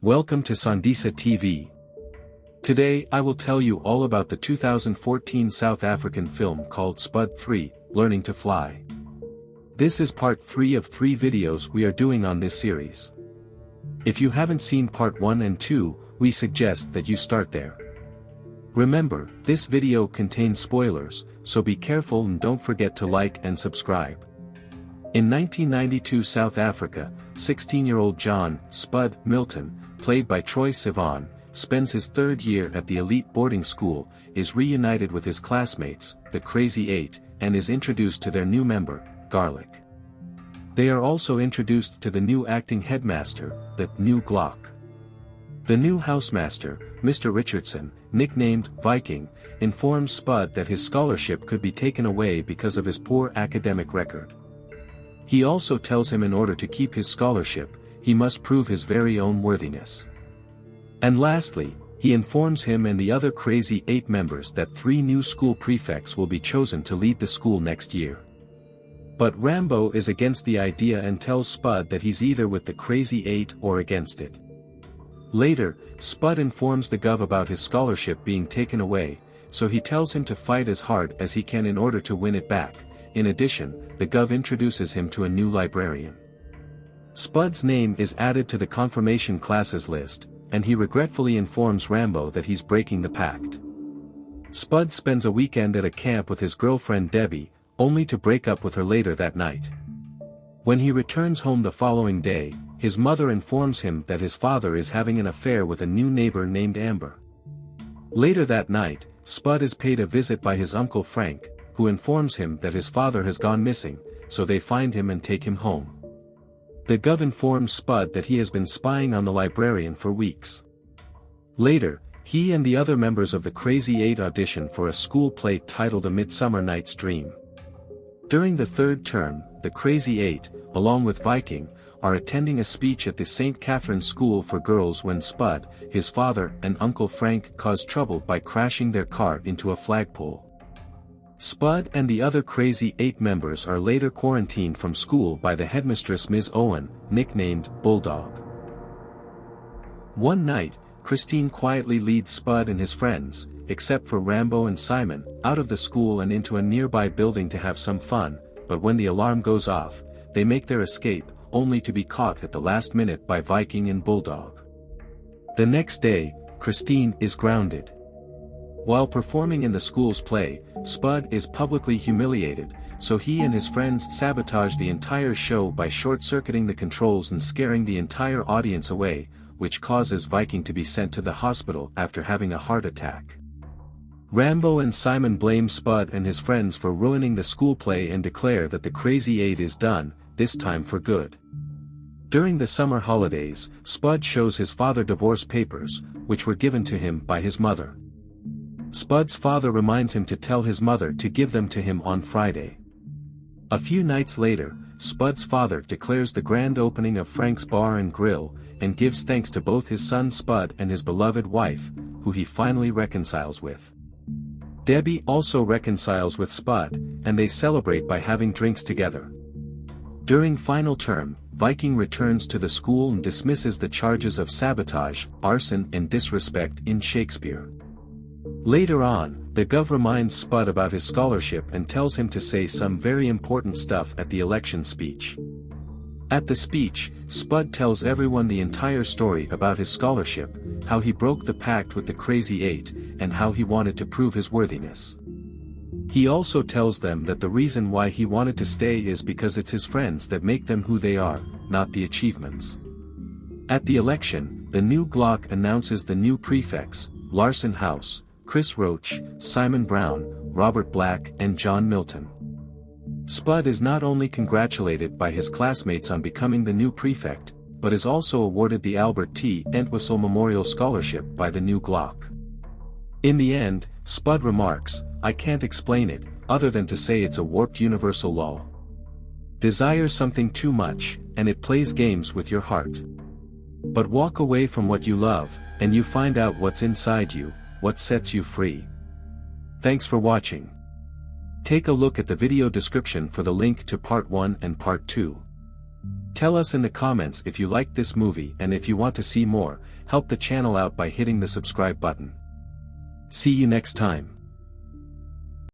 Welcome to Sandisa TV. Today I will tell you all about the 2014 South African film called Spud 3, Learning to Fly. This is part 3 of 3 videos we are doing on this series. If you haven't seen part 1 and 2, we suggest that you start there. Remember, this video contains spoilers, so be careful and don't forget to like and subscribe. In 1992 South Africa, 16-year-old John Spud Milton, played by Troye Sivan, spends his third year at the elite boarding school, is reunited with his classmates, the Crazy Eight, and is introduced to their new member, Garlic. They are also introduced to the new acting headmaster, the new Glock. The new housemaster, Mr. Richardson, nicknamed Viking, informs Spud that his scholarship could be taken away because of his poor academic record. He also tells him in order to keep his scholarship, he must prove his very own worthiness. And lastly, he informs him and the other Crazy Eight members that 3 new school prefects will be chosen to lead the school next year. But Rambo is against the idea and tells Spud that he's either with the Crazy Eight or against it. Later, Spud informs the Gov about his scholarship being taken away, so he tells him to fight as hard as he can in order to win it back. In addition, the Gov introduces him to a new librarian. Spud's name is added to the confirmation classes list, and he regretfully informs Rambo that he's breaking the pact. Spud spends a weekend at a camp with his girlfriend Debbie, only to break up with her later that night. When he returns home the following day, his mother informs him that his father is having an affair with a new neighbor named Amber. Later that night, Spud is paid a visit by his uncle Frank, who informs him that his father has gone missing, so they find him and take him home. The Gov informs Spud that he has been spying on the librarian for weeks. Later, he and the other members of the Crazy Eight audition for a school play titled A Midsummer Night's Dream. During the third term, the Crazy Eight, along with Viking, are attending a speech at the St. Catherine's School for Girls when Spud, his father and Uncle Frank cause trouble by crashing their car into a flagpole. Spud and the other Crazy Eight members are later quarantined from school by the headmistress Ms. Owen, nicknamed Bulldog. One night, Christine quietly leads Spud and his friends, except for Rambo and Simon, out of the school and into a nearby building to have some fun, but when the alarm goes off, they make their escape, only to be caught at the last minute by Viking and Bulldog. The next day, Christine is grounded. While performing in the school's play, Spud is publicly humiliated, so he and his friends sabotage the entire show by short-circuiting the controls and scaring the entire audience away, which causes Viking to be sent to the hospital after having a heart attack. Rambo and Simon blame Spud and his friends for ruining the school play and declare that the Crazy Eight is done, this time for good. During the summer holidays, Spud shows his father divorce papers, which were given to him by his mother. Spud's father reminds him to tell his mother to give them to him on Friday. A few nights later, Spud's father declares the grand opening of Frank's Bar and Grill, and gives thanks to both his son Spud and his beloved wife, who he finally reconciles with. Debbie also reconciles with Spud, and they celebrate by having drinks together. During final term, Viking returns to the school and dismisses the charges of sabotage, arson and disrespect in Shakespeare. Later on, the Gov reminds Spud about his scholarship and tells him to say some very important stuff at the election speech. At the speech, Spud tells everyone the entire story about his scholarship, how he broke the pact with the Crazy Eight, and how he wanted to prove his worthiness. He also tells them that the reason why he wanted to stay is because it's his friends that make them who they are, not the achievements. At the election, the new Glock announces the new prefects, Larson House, Chris Roach, Simon Brown, Robert Black and John Milton. Spud is not only congratulated by his classmates on becoming the new prefect, but is also awarded the Albert T. Entwistle Memorial Scholarship by the new Glock. In the end, Spud remarks, "I can't explain it, other than to say it's a warped universal law. Desire something too much, and it plays games with your heart. But walk away from what you love, and you find out what's inside you, what sets you free." Thanks for watching. Take a look at the video description for the link to part 1 and part 2. Tell us in the comments if you liked this movie and if you want to see more, help the channel out by hitting the subscribe button. See you next time.